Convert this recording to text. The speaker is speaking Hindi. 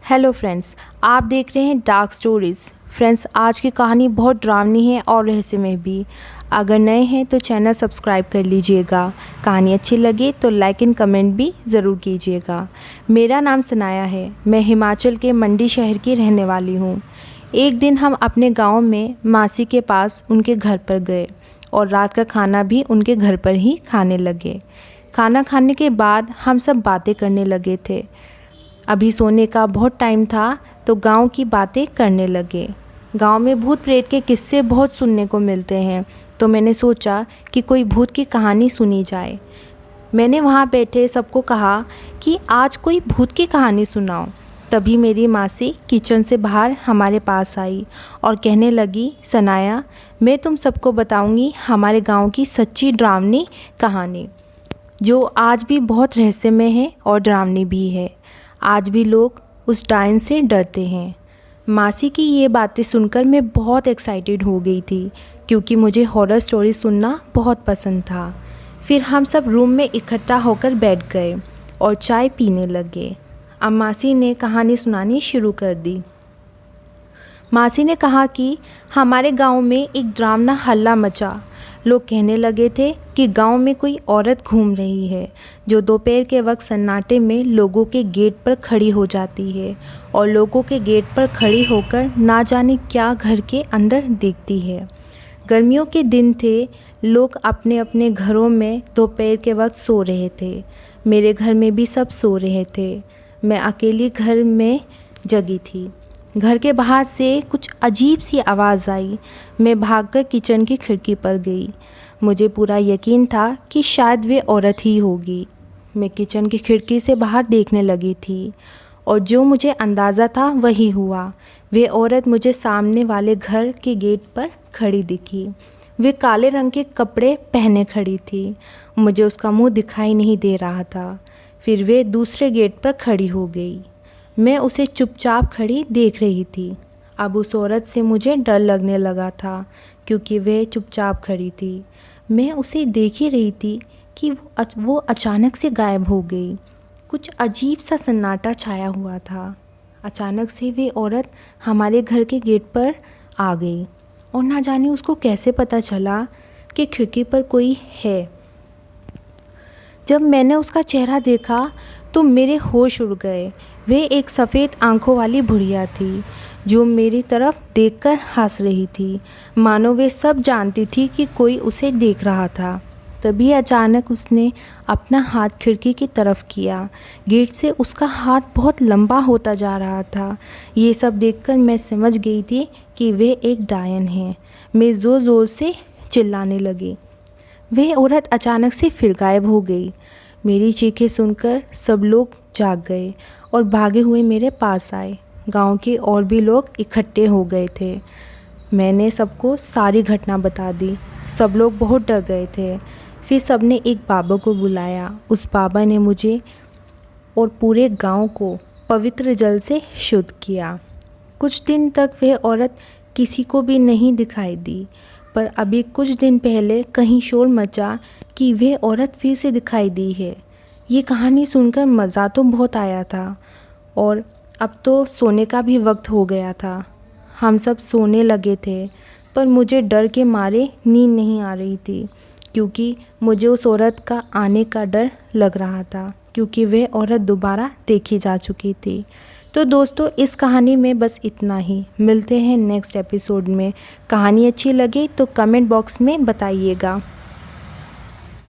हेलो फ्रेंड्स, आप देख रहे हैं डार्क स्टोरीज़। फ्रेंड्स, आज की कहानी बहुत डरावनी है और रहस्यमय भी। अगर नए हैं तो चैनल सब्सक्राइब कर लीजिएगा। कहानी अच्छी लगे तो लाइक एंड कमेंट भी ज़रूर कीजिएगा। मेरा नाम सनाया है। मैं हिमाचल के मंडी शहर की रहने वाली हूँ। एक दिन हम अपने गांव में मासी के पास उनके घर पर गए और रात का खाना भी उनके घर पर ही खाने लगे। खाना खाने के बाद हम सब बातें करने लगे थे। अभी सोने का बहुत टाइम था तो गांव की बातें करने लगे। गांव में भूत प्रेत के किस्से बहुत सुनने को मिलते हैं, तो मैंने सोचा कि कोई भूत की कहानी सुनी जाए। मैंने वहां बैठे सबको कहा कि आज कोई भूत की कहानी सुनाओ। तभी मेरी मासी किचन से बाहर हमारे पास आई और कहने लगी, सनाया, मैं तुम सबको बताऊंगी हमारे गांव की सच्ची डरावनी कहानी, जो आज भी बहुत रहस्यमय है और डरावनी भी है। आज भी लोग उस डायन से डरते हैं। मासी की ये बातें सुनकर मैं बहुत एक्साइटेड हो गई थी, क्योंकि मुझे हॉरर स्टोरी सुनना बहुत पसंद था। फिर हम सब रूम में इकट्ठा होकर बैठ गए और चाय पीने लगे। अब मासी ने कहानी सुनानी शुरू कर दी। मासी ने कहा कि हमारे गांव में एक डरावना हल्ला मचा। लोग कहने लगे थे कि गांव में कोई औरत घूम रही है, जो दोपहर के वक्त सन्नाटे में लोगों के गेट पर खड़ी हो जाती है और लोगों के गेट पर खड़ी होकर ना जाने क्या घर के अंदर देखती है। गर्मियों के दिन थे, लोग अपने अपने घरों में दोपहर के वक्त सो रहे थे। मेरे घर में भी सब सो रहे थे। मैं अकेली घर में जगी थी। घर के बाहर से कुछ अजीब सी आवाज़ आई। मैं भागकर किचन की खिड़की पर गई। मुझे पूरा यकीन था कि शायद वे औरत ही होगी। मैं किचन की खिड़की से बाहर देखने लगी थी और जो मुझे अंदाज़ा था वही हुआ। वे औरत मुझे सामने वाले घर के गेट पर खड़ी दिखी। वे काले रंग के कपड़े पहने खड़ी थी। मुझे उसका मुंह दिखाई नहीं दे रहा था। फिर वे दूसरे गेट पर खड़ी हो गई। मैं उसे चुपचाप खड़ी देख रही थी। अब उस औरत से मुझे डर लगने लगा था, क्योंकि वह चुपचाप खड़ी थी। मैं उसे देख ही रही थी कि वो अचानक से गायब हो गई। कुछ अजीब सा सन्नाटा छाया हुआ था। अचानक से वे औरत हमारे घर के गेट पर आ गई और ना जाने उसको कैसे पता चला कि खिड़की पर कोई है। जब मैंने उसका चेहरा देखा तो मेरे होश उड़ गए। वे एक सफ़ेद आंखों वाली बुढ़िया थी, जो मेरी तरफ देखकर हंस रही थी, मानो वे सब जानती थी कि कोई उसे देख रहा था। तभी अचानक उसने अपना हाथ खिड़की की तरफ किया। गेट से उसका हाथ बहुत लंबा होता जा रहा था। ये सब देखकर मैं समझ गई थी कि वे एक डायन है। मैं ज़ोर ज़ोर से चिल्लाने लगी। वह औरत अचानक से फिर गायब हो गई। मेरी चीखें सुनकर सब लोग जाग गए और भागे हुए मेरे पास आए। गांव के और भी लोग इकट्ठे हो गए थे। मैंने सबको सारी घटना बता दी। सब लोग बहुत डर गए थे। फिर सबने एक बाबा को बुलाया। उस बाबा ने मुझे और पूरे गांव को पवित्र जल से शुद्ध किया। कुछ दिन तक वह औरत किसी को भी नहीं दिखाई दी, पर अभी कुछ दिन पहले कहीं शोर मचा कि वह औरत फिर से दिखाई दी है। ये कहानी सुनकर मज़ा तो बहुत आया था और अब तो सोने का भी वक्त हो गया था। हम सब सोने लगे थे, पर मुझे डर के मारे नींद नहीं आ रही थी, क्योंकि मुझे उस औरत का आने का डर लग रहा था, क्योंकि वह औरत दोबारा देखी जा चुकी थी। तो दोस्तों, इस कहानी में बस इतना ही। मिलते हैं नेक्स्ट एपिसोड में। कहानी अच्छी लगे तो कमेंट बॉक्स में बताइएगा।